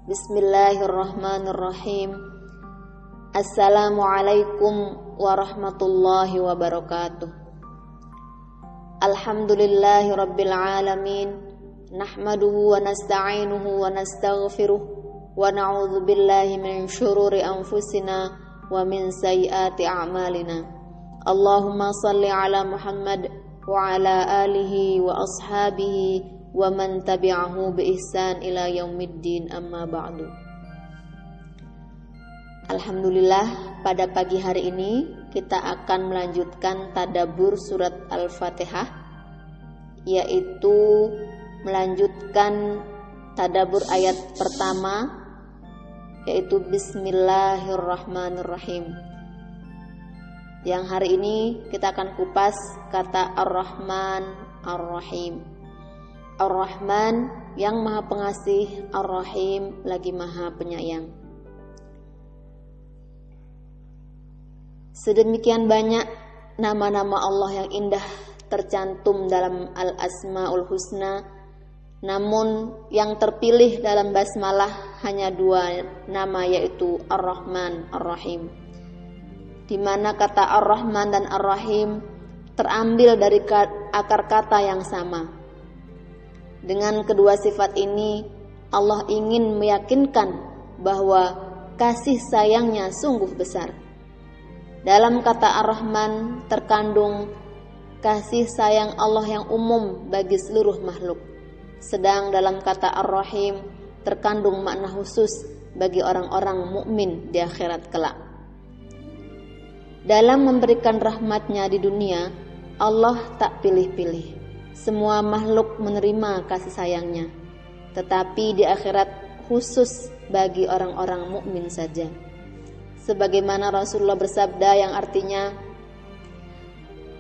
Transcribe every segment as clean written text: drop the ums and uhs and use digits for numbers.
Bismillahirrahmanirrahim. Assalamualaikum warahmatullahi wabarakatuh. Alhamdulillahi rabbil alamin. Nahmaduhu wa nasta'inuhu wa nastaghfiruh wa na'udzu billahi min syururi anfusina wa min sayyiati a'malina. Allahumma salli ala Muhammad wa ala alihi wa ashabihi wa man tabi'ahu bi ihsan ila yaumiddin, amma ba'du. Alhamdulillah, pada pagi hari ini kita akan melanjutkan tadabbur surat Al-Fatihah, yaitu melanjutkan tadabbur ayat pertama, yaitu Bismillahirrahmanirrahim. Yang hari ini kita akan kupas kata Ar-Rahman Ar-Rahim. Ar-Rahman yang maha pengasih, Ar-Rahim lagi maha penyayang. Sedemikian banyak nama-nama Allah yang indah tercantum dalam Al-Asmaul Husna, namun yang terpilih dalam basmalah hanya dua nama, yaitu Ar-Rahman Ar-Rahim, di mana kata Ar-Rahman dan Ar-Rahim terambil dari akar kata yang sama. Dengan kedua sifat ini, Allah ingin meyakinkan bahwa kasih sayangnya sungguh besar. Dalam kata Ar-Rahman terkandung kasih sayang Allah yang umum bagi seluruh makhluk. Sedang dalam kata Ar-Rahim terkandung makna khusus bagi orang-orang mukmin di akhirat kelak. Dalam memberikan rahmatnya di dunia, Allah tak pilih-pilih. Semua makhluk menerima kasih sayangnya, tetapi di akhirat khusus bagi orang-orang mukmin saja. Sebagaimana Rasulullah bersabda yang artinya,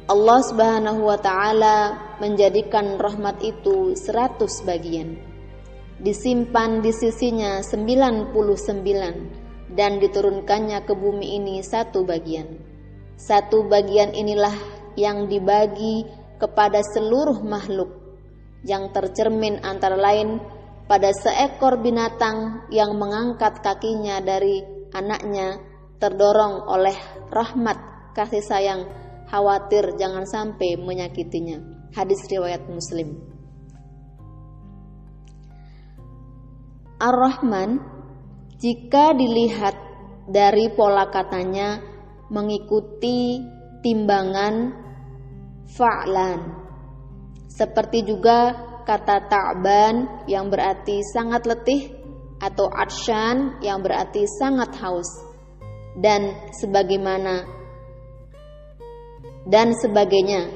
Allah Subhanahu wa ta'ala menjadikan rahmat itu 100 bagian, disimpan di sisinya 99, dan diturunkannya ke bumi ini 1 bagian. 1 bagian inilah yang dibagi kepada seluruh makhluk, yang tercermin antara lain pada seekor binatang yang mengangkat kakinya dari anaknya, terdorong oleh rahmat kasih sayang, khawatir jangan sampai menyakitinya. Hadis riwayat Muslim. Ar-Rahman, jika dilihat dari pola katanya, mengikuti timbangan fa'lan. Seperti juga kata ta'ban yang berarti sangat letih, atau atsyan yang berarti sangat haus, dan sebagainya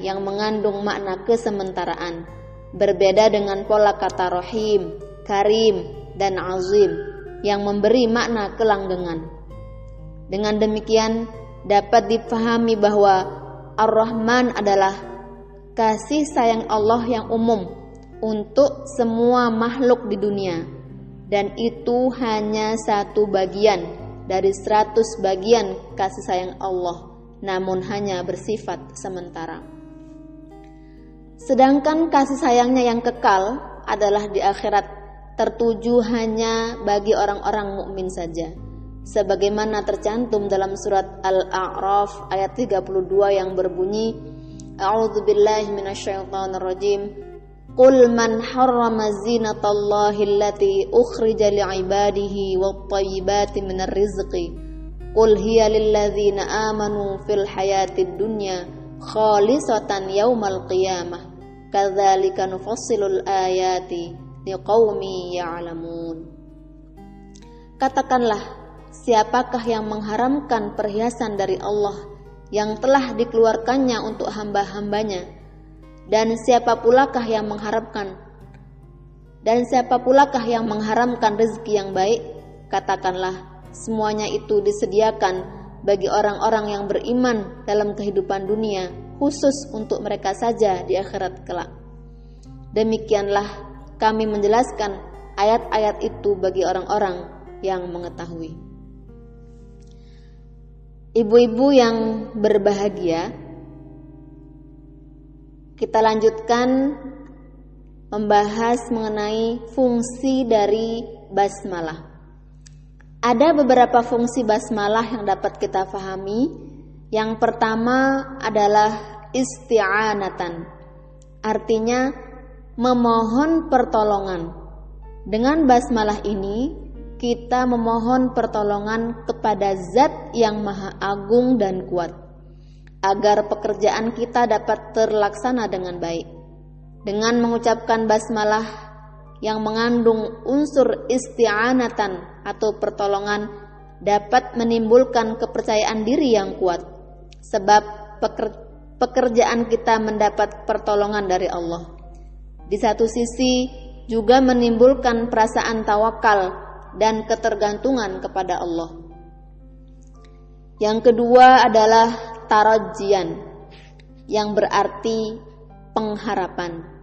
yang mengandung makna kesementaraan. Berbeda dengan pola kata Rahim, Karim, dan Azim yang memberi makna kelanggengan. Dengan demikian dapat dipahami bahwa Ar-Rahman adalah kasih sayang Allah yang umum untuk semua makhluk di dunia, dan itu hanya 1 bagian dari 100 bagian kasih sayang Allah, namun hanya bersifat sementara. Sedangkan kasih sayangnya yang kekal adalah di akhirat, tertuju hanya bagi orang-orang mukmin saja. Sebagaimana tercantum dalam surat Al-A'raf ayat 32 yang berbunyi, A'udzubillahi minasyaitonirrajim. Qul man harrama zinatallahi allati ukhrija li'ibadihi wattayyibati minar rizqi. Qul hiya lilladzina amanu fil hayatid dunya khalisatan yaumal qiyamah. Kadzalika nufassilul ayati liqaumi ya'lamun. Katakanlah, siapakah yang mengharamkan perhiasan dari Allah yang telah dikeluarkannya untuk hamba-hambanya? Dan siapa pulakah yang mengharamkan rezeki yang baik? Katakanlah, semuanya itu disediakan bagi orang-orang yang beriman dalam kehidupan dunia, khusus untuk mereka saja di akhirat kelak. Demikianlah kami menjelaskan ayat-ayat itu bagi orang-orang yang mengetahui. Ibu-ibu yang berbahagia, kita lanjutkan membahas mengenai fungsi dari basmalah. Ada beberapa fungsi basmalah yang dapat kita fahami. Yang pertama adalah isti'anatan, artinya memohon pertolongan. Dengan basmalah ini kita memohon pertolongan kepada Zat yang Maha Agung dan Kuat, agar pekerjaan kita dapat terlaksana dengan baik. Dengan mengucapkan basmalah yang mengandung unsur isti'anatan atau pertolongan dapat menimbulkan kepercayaan diri yang kuat, sebab pekerjaan kita mendapat pertolongan dari Allah. Di satu sisi juga menimbulkan perasaan tawakal dan ketergantungan kepada Allah. Yang kedua adalah tarajian, yang berarti pengharapan.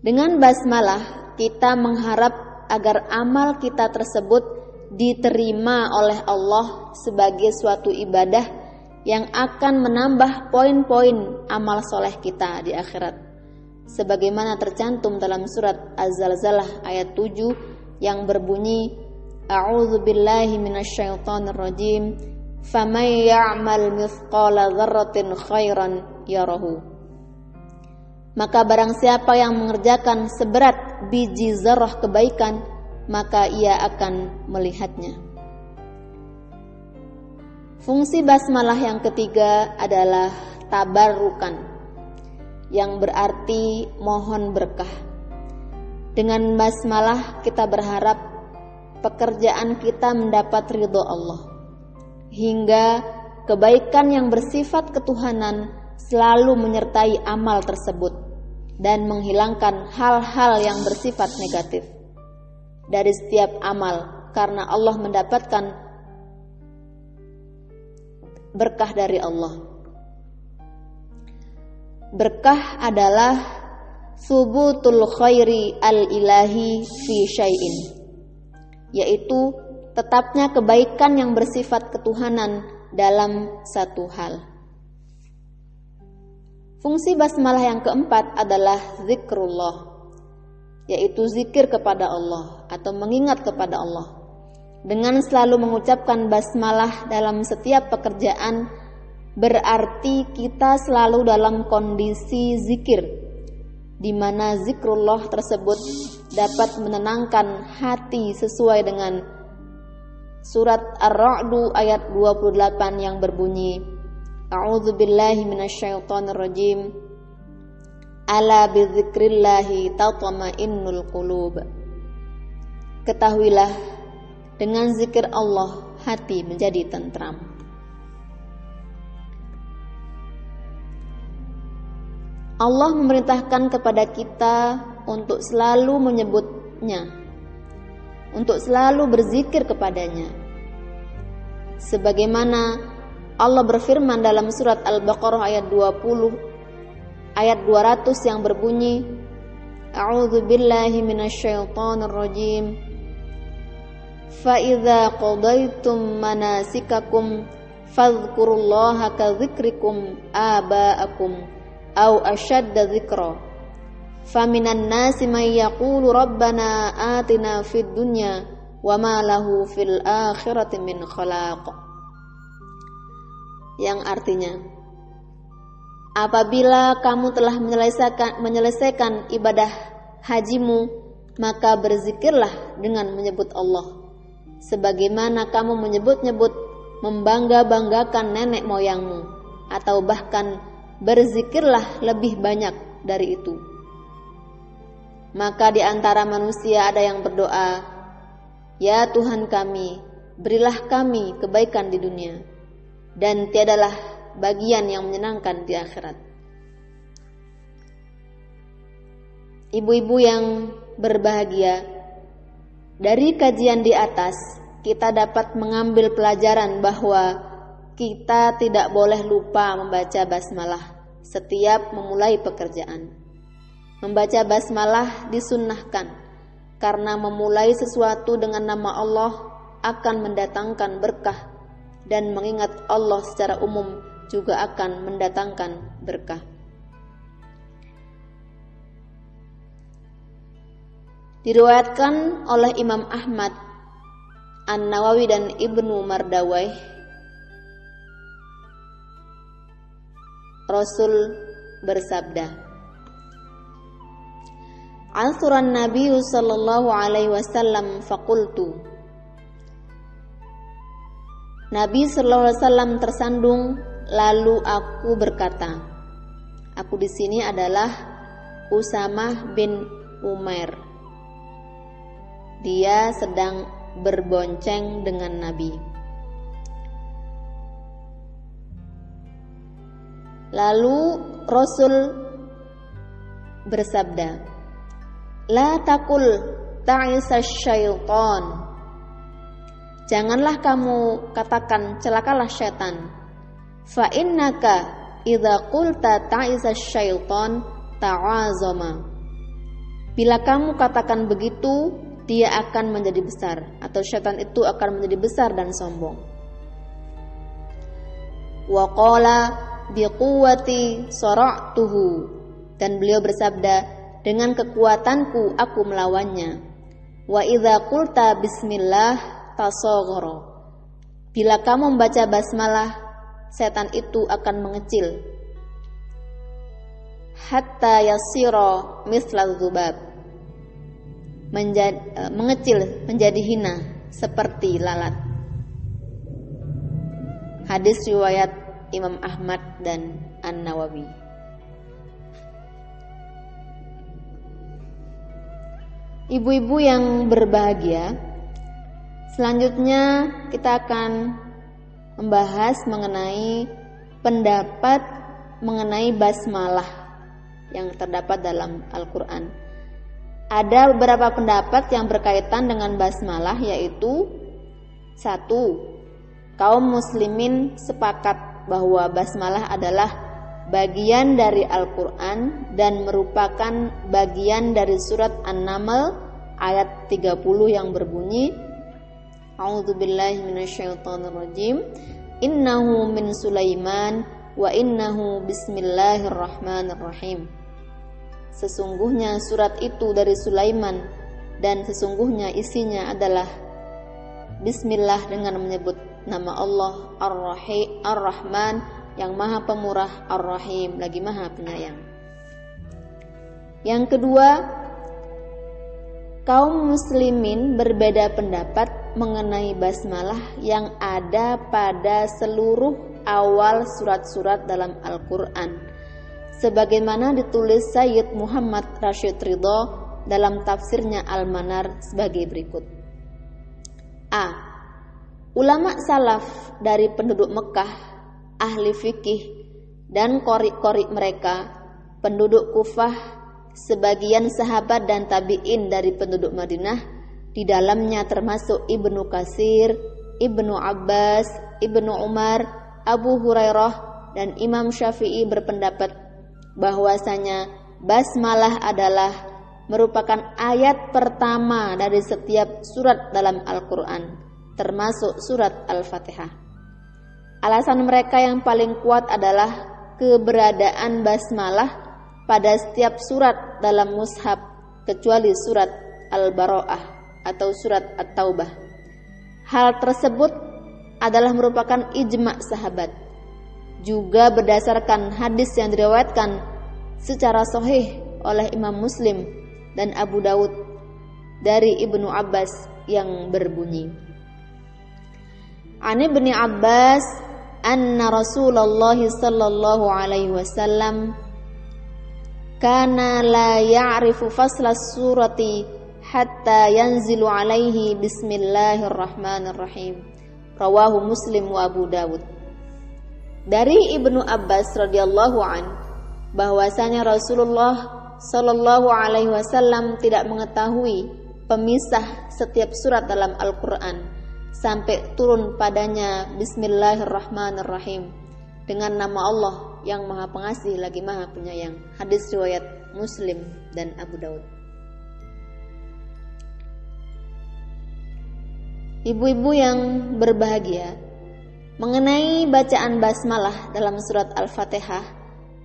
Dengan basmalah kita mengharap agar amal kita tersebut diterima oleh Allah sebagai suatu ibadah yang akan menambah poin-poin amal soleh kita di akhirat, sebagaimana tercantum dalam surat Az-Zalzalah ayat 7 yang berbunyi, A'udzubillahi minasyaitonirrajim, faman ya'mal mithqala dzarratin khairan yarahu. Maka barang siapa yang mengerjakan seberat biji zarah kebaikan, maka ia akan melihatnya. Fungsi basmalah yang ketiga adalah tabarrukan, yang berarti mohon berkah. Dengan basmalah kita berharap pekerjaan kita mendapat ridho Allah, hingga kebaikan yang bersifat ketuhanan selalu menyertai amal tersebut dan menghilangkan hal-hal yang bersifat negatif dari setiap amal, karena Allah mendapatkan berkah dari Allah. Berkah adalah subutul khairi al-ilahi fi syai'in, yaitu tetapnya kebaikan yang bersifat ketuhanan dalam satu hal. Fungsi basmalah yang keempat adalah zikrullah, yaitu zikir kepada Allah atau mengingat kepada Allah. Dengan selalu mengucapkan basmalah dalam setiap pekerjaan, berarti kita selalu dalam kondisi zikir, di mana zikrullah tersebut dapat menenangkan hati sesuai dengan surat Ar-Ra'du ayat 28 yang berbunyi, A'udzubillahi minasyaitonirrajim, ala bidzikrillahi tatma'innul qulub. Ketahuilah, dengan zikir Allah hati menjadi tentram. Allah memerintahkan kepada kita untuk selalu menyebutnya, untuk selalu berzikir kepadanya. Sebagaimana Allah berfirman dalam surat Al-Baqarah ayat 20 ayat 200 yang berbunyi, A'udzubillahi minasyaitonirrajim, fa idza qadaitum manasikakum fadhkurullaha ka dzikrikum aba'akum aw ashadda dzikra, faminan nasi may yaqulu rabbana atina fid dunya wa ma lahu fil akhirati min khalaq. Yang artinya, apabila kamu telah menyelesaikan ibadah hajimu, maka berzikirlah dengan menyebut Allah, sebagaimana kamu menyebut-nyebut membangga-banggakan nenek moyangmu, atau bahkan berzikirlah lebih banyak dari itu. Maka di antara manusia ada yang berdoa, Ya Tuhan kami, berilah kami kebaikan di dunia, dan tiadalah bagian yang menyenangkan di akhirat. Ibu-ibu yang berbahagia, dari kajian di atas kita dapat mengambil pelajaran bahwa kita tidak boleh lupa membaca basmalah setiap memulai pekerjaan. Membaca basmalah disunnahkan karena memulai sesuatu dengan nama Allah akan mendatangkan berkah, dan mengingat Allah secara umum juga akan mendatangkan berkah. Diriwayatkan oleh Imam Ahmad An-Nawawi dan Ibnu Mardawai, Rasul bersabda, "Athuran Nabi sallallahu alaihi wasallam faqultu." Nabi sallallahu alaihi wasallam tersandung, lalu aku berkata. Aku di sini adalah Usamah bin Umair. Dia sedang berbonceng dengan Nabi. Lalu Rasul bersabda, "La taqul ta'isa syaitan." Janganlah kamu katakan celakalah syaitan. Fa innaka idza qulta ta'isa syaitan ta'azama. Bila kamu katakan begitu, dia akan menjadi besar, atau syaitan itu akan menjadi besar dan sombong. Wa qala biquwwati sara'tuhu, dan beliau bersabda, dengan kekuatanku aku melawannya. Wa idza qulta bismillah tasaghara. Bila kamu membaca basmalah, setan itu akan mengecil. Hatta yasira misla dzubab. Mengecil menjadi hina seperti lalat. Hadis riwayat Imam Ahmad dan An-Nawawi. Ibu-ibu yang berbahagia, selanjutnya kita akan membahas mengenai pendapat mengenai basmalah yang terdapat dalam Al-Quran. Ada beberapa pendapat yang berkaitan dengan basmalah, yaitu 1. Kaum muslimin sepakat bahwa basmalah adalah bagian dari Al-Quran dan merupakan bagian dari surat An-Naml ayat 30 yang berbunyi, A'udzubillahi minasyaitonirrajim, innahu min Sulaiman wa innahu bismillahirrahmanirrahim. Sesungguhnya surat itu dari Sulaiman dan sesungguhnya isinya adalah bismillah dengan menyebut nama Allah Ar-Rahman yang Maha Pemurah, Ar-Rahim lagi Maha Penyayang. Yang kedua, kaum muslimin berbeda pendapat mengenai basmalah yang ada pada seluruh awal surat-surat dalam Al-Quran, sebagaimana ditulis Sayyid Muhammad Rashid Ridho dalam tafsirnya Al-Manar sebagai berikut. A. Ulama salaf dari penduduk Mekah, ahli fikih dan qori-qori mereka, penduduk Kufah, sebagian sahabat dan tabi'in dari penduduk Madinah, di dalamnya termasuk Ibnu Katsir, Ibnu Abbas, Ibnu Umar, Abu Hurairah dan Imam Syafi'i berpendapat bahwasanya basmalah adalah merupakan ayat pertama dari setiap surat dalam Al-Quran, termasuk surat Al-Fatihah. Alasan mereka yang paling kuat adalah keberadaan basmalah pada setiap surat dalam mushaf kecuali surat Al-Bara'ah atau surat At-Taubah. Hal tersebut adalah merupakan ijma' sahabat, juga berdasarkan hadis yang diriwayatkan secara sahih oleh Imam Muslim dan Abu Dawud dari Ibnu Abbas yang berbunyi, An Ibni Abbas anna Rasulullah sallallahu alaihi wasallam kana la ya'rifu fasla surati hatta yanzilu alaihi bismillahirrahmanirrahim. Rawahu Muslim wa Abu Dawud. Dari Ibnu Abbas radhiyallahu an, bahwasanya Rasulullah sallallahu alaihi wasallam tidak mengetahui pemisah setiap surat dalam Al-Quran sampai turun padanya Bismillahirrahmanirrahim, dengan nama Allah yang Maha Pengasih lagi Maha Penyayang. Hadis riwayat Muslim dan Abu Dawud. Ibu-ibu yang berbahagia, mengenai bacaan basmalah dalam surat Al-Fatihah,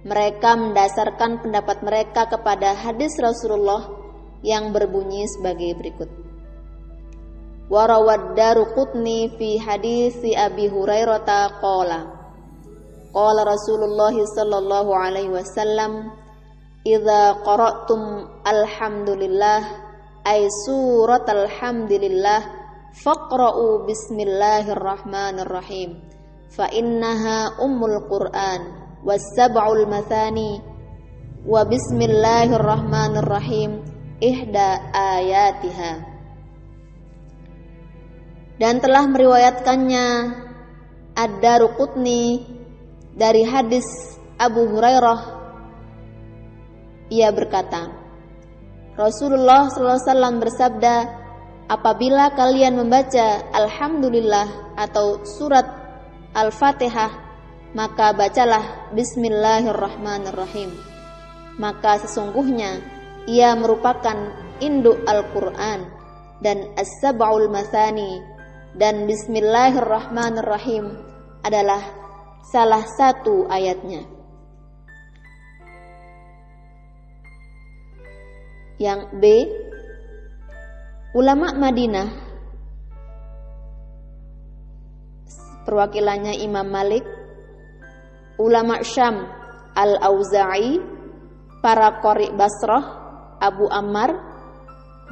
mereka mendasarkan pendapat mereka kepada hadis Rasulullah yang berbunyi sebagai berikut. wa rawad Daruqutni fi hadisi Abi Hurairah qala Rasulullah sallallahu alaihi wasallam idza qara'tum alhamdulillah ay surat alhamdulillah faqra'u bismillahirrahmanirrahim fa innaha ummul Qur'an was sab'ul mathani wa bismillahirrahmanirrahim ihda ayatiha. Dan telah meriwayatkannya Ad-Daruqutni dari hadis Abu Hurairah, ia berkata, Rasulullah SAW bersabda, apabila kalian membaca Alhamdulillah atau surat Al-Fatihah, maka bacalah Bismillahirrahmanirrahim. Maka sesungguhnya ia merupakan induk Al-Quran dan As-Sab'ul Mathani, dan Bismillahirrahmanirrahim adalah salah satu ayatnya. Yang B, ulama Madinah, perwakilannya Imam Malik, ulama Syam Al-Auza'i, para qori Basrah Abu Ammar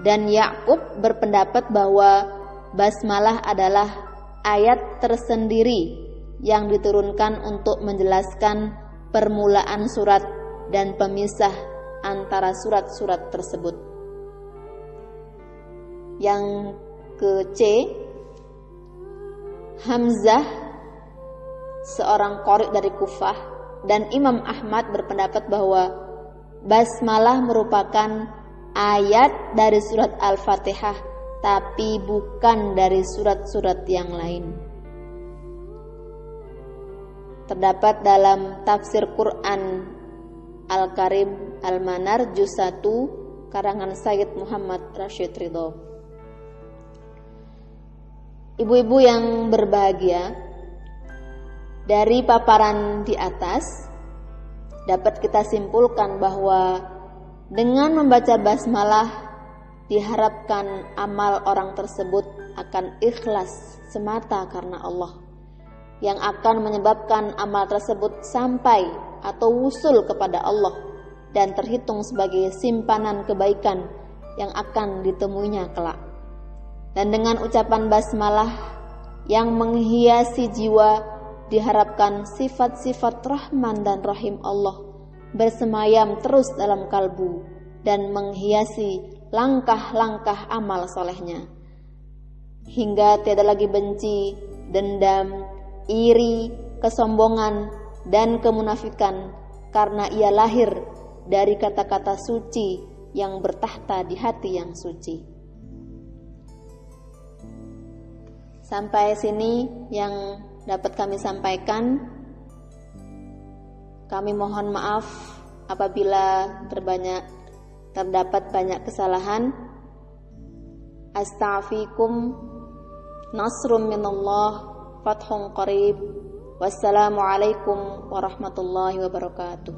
dan Ya'qub berpendapat bahwa basmalah adalah ayat tersendiri yang diturunkan untuk menjelaskan permulaan surat dan pemisah antara surat-surat tersebut. Yang ke C, Hamzah, seorang qori dari Kufah, dan Imam Ahmad berpendapat bahwa basmalah merupakan ayat dari surat Al-Fatihah, tapi bukan dari surat-surat yang lain. Terdapat dalam tafsir Quran Al-Karim Al-Manar Juz 1 karangan Sayyid Muhammad Rashid Ridho. Ibu-ibu yang berbahagia, dari paparan di atas dapat kita simpulkan bahwa dengan membaca basmalah diharapkan amal orang tersebut akan ikhlas semata karena Allah, yang akan menyebabkan amal tersebut sampai atau wusul kepada Allah dan terhitung sebagai simpanan kebaikan yang akan ditemuinya kelak. Dan dengan ucapan basmalah yang menghiasi jiwa, diharapkan sifat-sifat Rahman dan Rahim Allah bersemayam terus dalam kalbu dan menghiasi langkah-langkah amal solehnya, hingga tiada lagi benci, dendam, iri, kesombongan, dan kemunafikan, karena ia lahir dari kata-kata suci yang bertahta di hati yang suci. Sampai sini yang dapat kami sampaikan. Kami mohon maaf apabila terdapat banyak kesalahan. Astaghfirukum, nasrum minallah, fathun qarib. Wassalamualaikum warahmatullahi wabarakatuh.